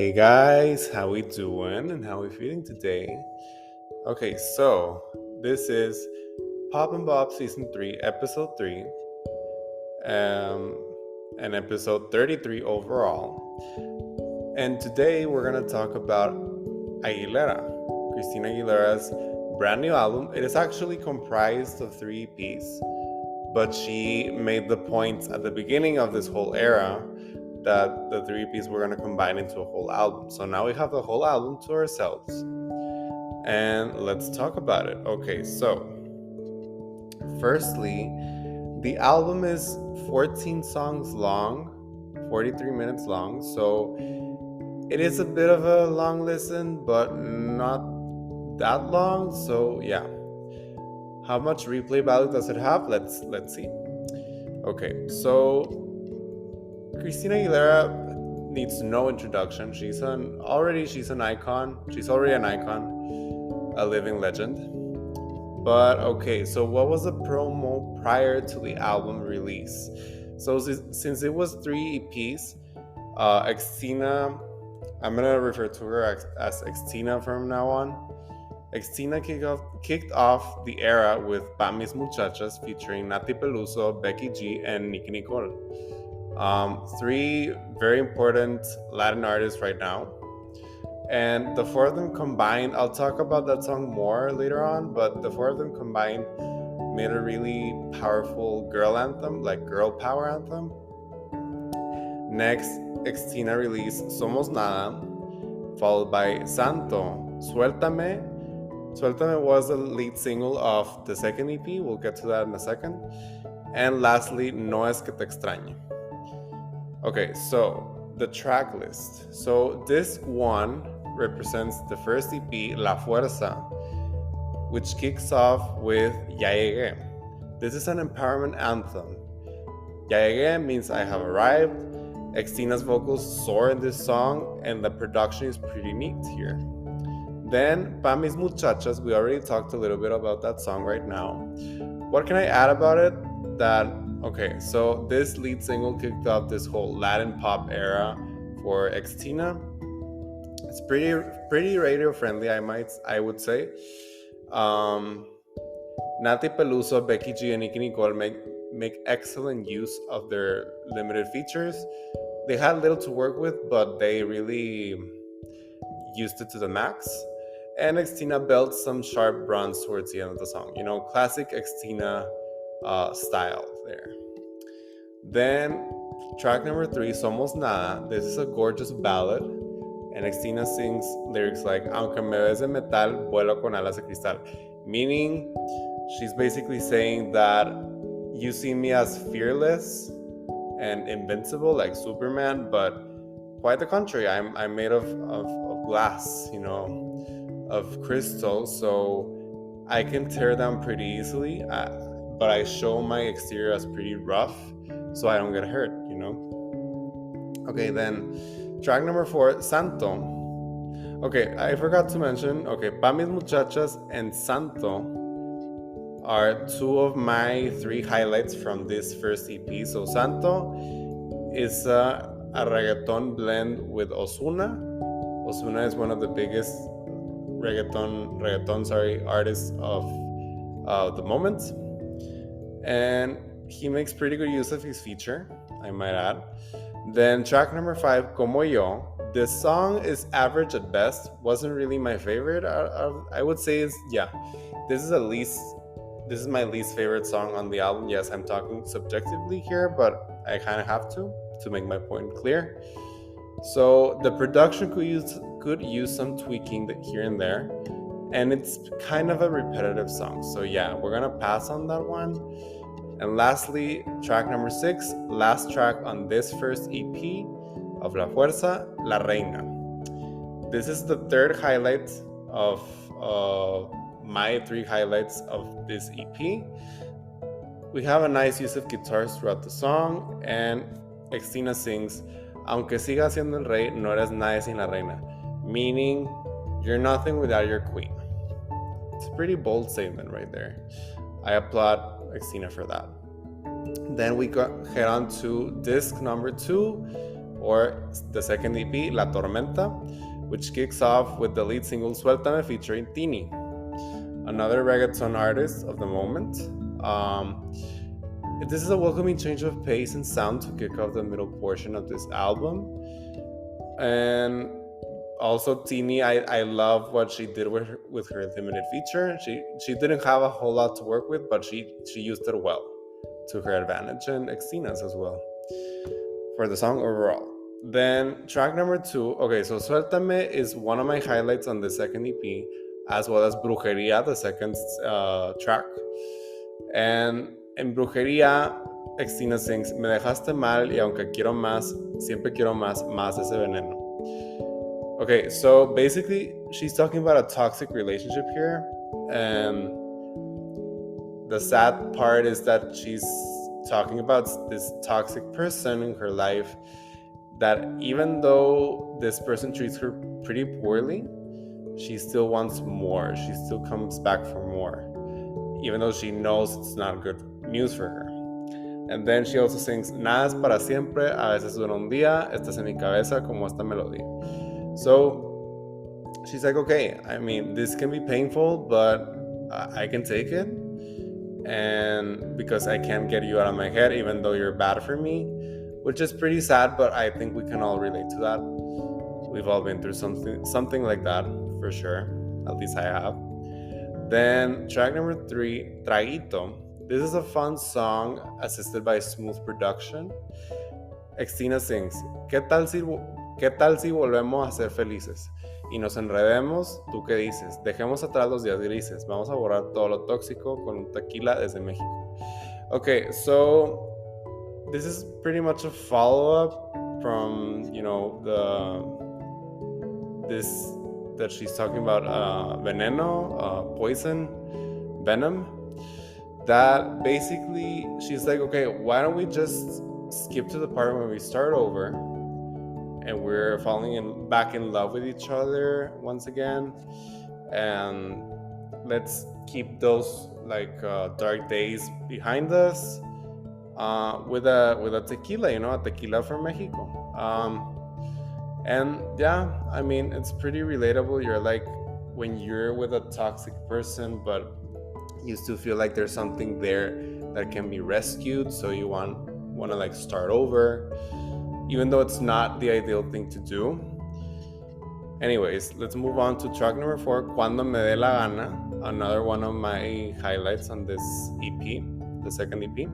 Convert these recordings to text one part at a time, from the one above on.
Hey guys, how we doing and how we feeling today? Okay, so this is Pop and Bob season 3, episode 3, um, and episode 33 overall. And today we're gonna talk about Aguilera, Christina Aguilera's brand new album. It is actually comprised of 3 EPs, but she made the point at the beginning of this whole era that the 3 EPs were going to combine into a whole album. So now we have the whole album to ourselves. And let's talk about it. Okay, so firstly, the album is 14 songs long, 43 minutes long. So it is a bit of a long listen, but not that long. So yeah. How much replay value does it have? Let's see. Okay, so Christina Aguilera needs no introduction. She's an icon. She's already an icon, a living legend. But okay, so what was the promo prior to the album release? So since it was 3 EPs, Xtina, I'm gonna refer to her as Xtina from now on. Xtina kicked off the era with Pa' Mis Muchachas featuring Nati Peluso, Becky G, and Nicki Nicole. 3 very important Latin artists right now. And the 4 of them combined, I'll talk about that song more later on, but the 4 of them combined made a really powerful girl anthem, like girl power anthem. Next, Xtina released Somos Nada, followed by Santo, Suéltame. Suéltame was the lead single of the second EP, we'll get to that in a second. And lastly, No Es Que Te Extrañe. Okay, so the track list. So disc 1 represents the first EP, La Fuerza, which kicks off with Ya Llegué. This is an empowerment anthem. Ya Llegué means I have arrived. Xtina's vocals soar in this song, and the production is pretty neat here. Then, Pa' Mis Muchachas, we already talked a little bit about that song right now. What can I add about it? Okay, so this lead single kicked off this whole Latin pop era for Xtina. It's pretty radio friendly, I would say. Nati Peluso, Becky G, and Nicki Nicole make excellent use of their limited features. They had little to work with, but they really used it to the max. And Xtina built some sharp runs towards the end of the song. You know, classic Xtina style there. Then track number 3, Somos Nada. This is a gorgeous ballad, and Xtina sings lyrics like Aunque me ves de metal, vuelo con alas de cristal, meaning she's basically saying that you see me as fearless and invincible like Superman, but quite the contrary. I'm made of glass, you know, of crystal, so I can tear down pretty easily, but I show my exterior as pretty rough so I don't get hurt, you know. Okay, then track number 4, Santo. Okay, I forgot to mention, Pa' Mis Muchachas and Santo are 2 of my 3 highlights from this first EP. So Santo is a reggaeton blend with Ozuna. Ozuna is one of the biggest reggaeton artists of the moment, and he makes pretty good use of his feature, I might add. Then track number 5, Como Yo. This song is average at best. Wasn't really my favorite. I would say this is my least favorite song on the album. Yes, I'm talking subjectively here, but I kind of have to make my point clear. So the production could use some tweaking here and there, and it's kind of a repetitive song. So yeah, we're gonna pass on that one. And lastly, track number 6, last track on this first EP of La Fuerza, La Reina. This is the 3rd highlight of my 3 highlights of this EP. We have a nice use of guitars throughout the song, and Xtina sings, Aunque siga siendo el rey, no eres nada sin la reina, meaning you're nothing without your queen. It's a pretty bold statement right there. I applaud Xtina for that. Then we head on to disc number 2, or the second EP, La Tormenta, which kicks off with the lead single Suéltame featuring Tini, another reggaeton artist of the moment. This is a welcoming change of pace and sound to kick off the middle portion of this album. And also Tini, I love what she did with her limited feature. She didn't have a whole lot to work with, but she used it well to her advantage, and Xtina's as well for the song overall. Then track number 2, okay, so Suéltame is one of my highlights on the second EP, as well as Brujería, the second track. And en Brujería, Xtina sings, me dejaste mal y aunque quiero más, siempre quiero más de ese veneno. Okay, so basically, she's talking about a toxic relationship here. And the sad part is that she's talking about this toxic person in her life that even though this person treats her pretty poorly, she still wants more. She still comes back for more, even though she knows it's not good news for her. And then she also sings, nada es para siempre, a veces dura un día, estás en mi cabeza como esta melodía. So she's like, okay, I mean, this can be painful, but I can take it. And because I can't get you out of my head, even though you're bad for me, which is pretty sad, but I think we can all relate to that. We've all been through something like that, for sure. At least I have. Then track number 3, Traguito. This is a fun song assisted by smooth production. Xtina sings, ¿Qué tal si volvemos a ser felices? Y nos enredemos, ¿tú qué dices? Dejemos atrás los días grises. Vamos a borrar todo lo tóxico con un tequila desde México. Okay, so this is pretty much a follow-up from, this that she's talking about, veneno, poison, venom. That basically, she's like, okay, why don't we just skip to the part when we start over and we're falling back in love with each other once again, and let's keep those dark days behind us with a tequila, a tequila from Mexico. And yeah, I mean, it's pretty relatable. You're like, when you're with a toxic person, but you still feel like there's something there that can be rescued, so you want to start over, even though it's not the ideal thing to do. Anyways, let's move on to track number 4, Cuando me dé la gana, another one of my highlights on this EP, the second EP.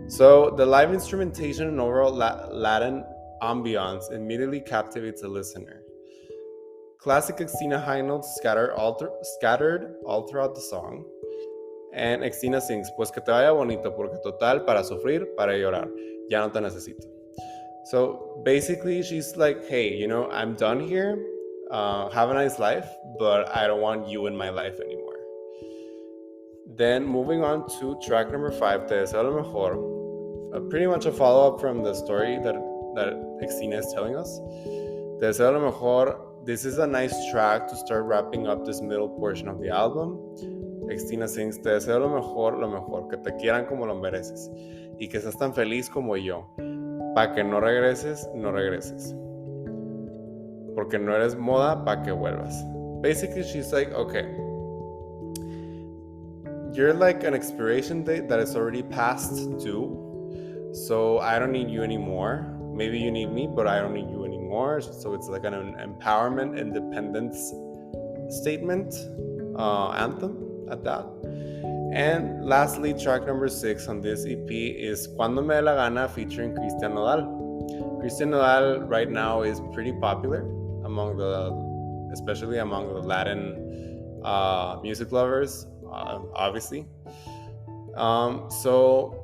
So the live instrumentation and overall Latin ambiance immediately captivates the listener. Classic Xtina high notes scattered all throughout the song. And Xtina sings, pues que te vaya bonito, porque total, para sufrir, para llorar, ya no te necesito. So basically, she's like, hey, I'm done here. Have a nice life, but I don't want you in my life anymore. Then moving on to track number 5, Te deseo lo mejor. Pretty much a follow-up from the story that Xtina is telling us. Te deseo lo mejor. This is a nice track to start wrapping up this middle portion of the album. Xtina sings, te deseo lo mejor, que te quieran como lo mereces, y que seas tan feliz como yo, pa' que no regreses, porque no eres moda, pa' que vuelvas. Basically, she's like, okay, you're like an expiration date that is already past due, so I don't need you anymore. Maybe you need me, but I don't need you anymore. So it's like an empowerment, independence statement, anthem at that. And lastly, track number 6 on this EP is Cuando me dé la gana, featuring Christian Nodal. Christian Nodal right now is pretty popular especially among the Latin music lovers, obviously. So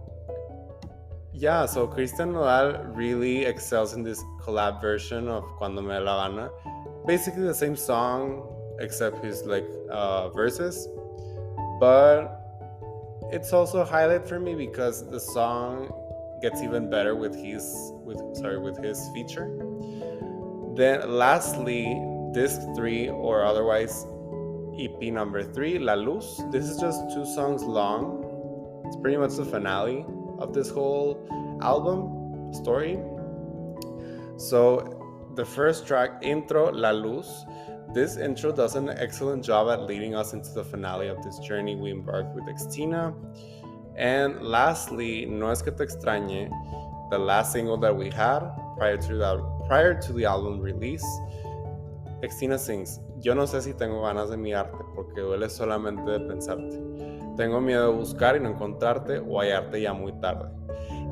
Christian Nodal really excels in this collab version of Cuando me dé la gana. Basically the same song, except his verses. But it's also a highlight for me because the song gets even better with his feature. Then lastly, disc 3, or otherwise EP number 3, La Luz. This is just 2 songs long. It's pretty much the finale of this whole album story. So the first track, intro, La Luz. This intro does an excellent job at leading us into the finale of this journey we embarked with Xtina. And lastly, No Es Que Te Extrañe, the last single that we had prior to the album release. Xtina sings, yo no sé si tengo ganas de mirarte porque duele solamente de pensarte. Tengo miedo de buscar y no encontrarte o hallarte ya muy tarde.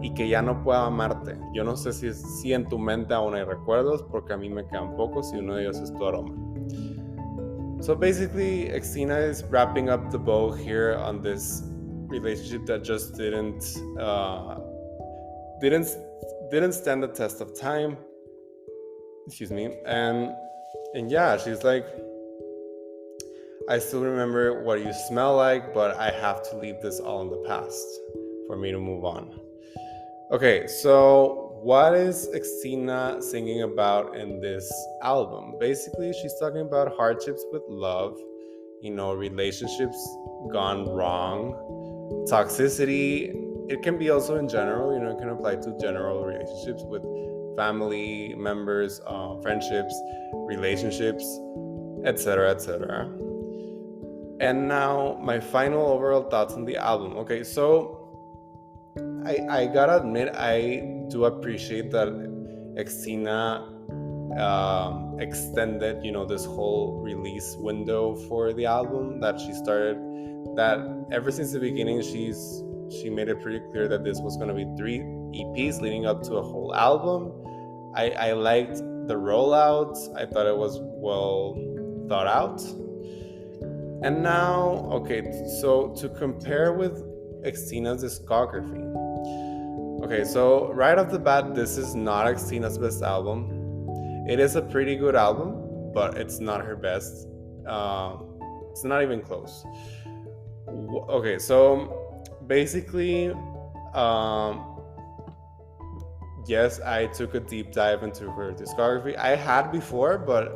Y que ya no pueda amarte. Yo no sé si en tu mente aún hay recuerdos porque a mí me quedan pocos y uno de ellos es tu aroma. So basically, Xtina is wrapping up the bow here on this relationship that just didn't stand the test of time. Excuse me. And yeah, she's like, I still remember what you smell like, but I have to leave this all in the past for me to move on. Okay, so what is Xtina singing about in this album? Basically, she's talking about hardships with love, relationships gone wrong, toxicity. It can be also in general, it can apply to general relationships with family members, friendships, relationships, etc., etc. And now my final overall thoughts on the album. Okay, so I gotta admit, I do appreciate that Xtina extended, this whole release window for the album that she started. That ever since the beginning, she made it pretty clear that this was going to be 3 EPs leading up to a whole album. I liked the rollouts. I thought it was well thought out. And now, okay, so to compare with Xtina's discography. Okay, so right off the bat, this is not Xtina's best album. It is a pretty good album, but it's not her best. It's not even close. Okay, so basically, yes, I took a deep dive into her discography. I had before, but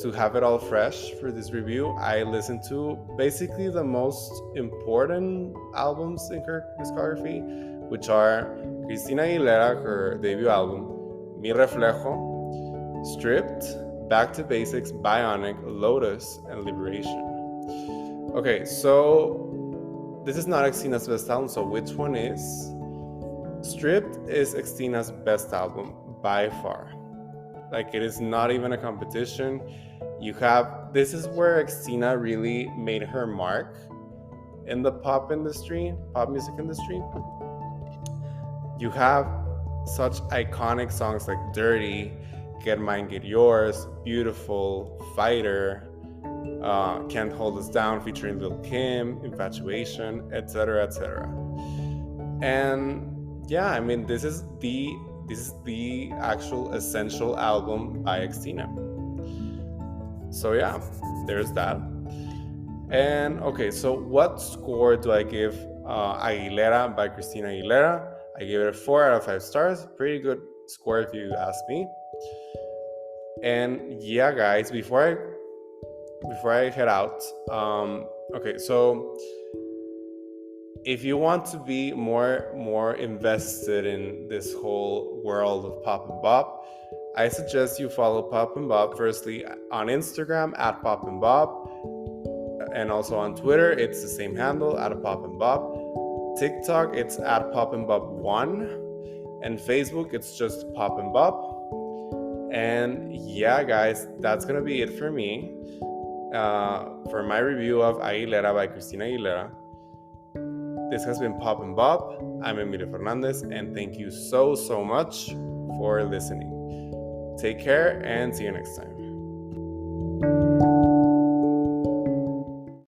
to have it all fresh for this review, I listened to basically the most important albums in her discography, which are Christina Aguilera, her debut album, Mi Reflejo, Stripped, Back to Basics, Bionic, Lotus, and Liberation. Okay, so this is not Xtina's best album, so which one is? Stripped is Xtina's best album by far. Like, it is not even a competition. This is where Xtina really made her mark in the pop music industry. You have such iconic songs like Dirty, Get Mine, Get Yours, Beautiful, Fighter, Can't Hold Us Down featuring Lil' Kim, Infatuation, etc., etc. And yeah, I mean, this is the actual essential album by Xtina. So yeah, there's that. And okay, so what score do I give Aguilera by Christina Aguilera? I gave it a 4 out of 5 stars. Pretty good score if you ask me. And yeah, guys, before I head out, okay, so if you want to be more invested in this whole world of pop and bop, I suggest you follow Pop and Bop firstly on Instagram at Pop and Bop, and also on Twitter it's the same handle at Pop and Bop. TikTok it's at Pop and Bop 1, and Facebook it's just Pop and Bop. And yeah, guys, that's gonna be it for me for my review of Aguilera by Christina Aguilera. This has been Pop and Bop. I'm Emilio Fernandez, and thank you so much for listening. Take care and see you next time.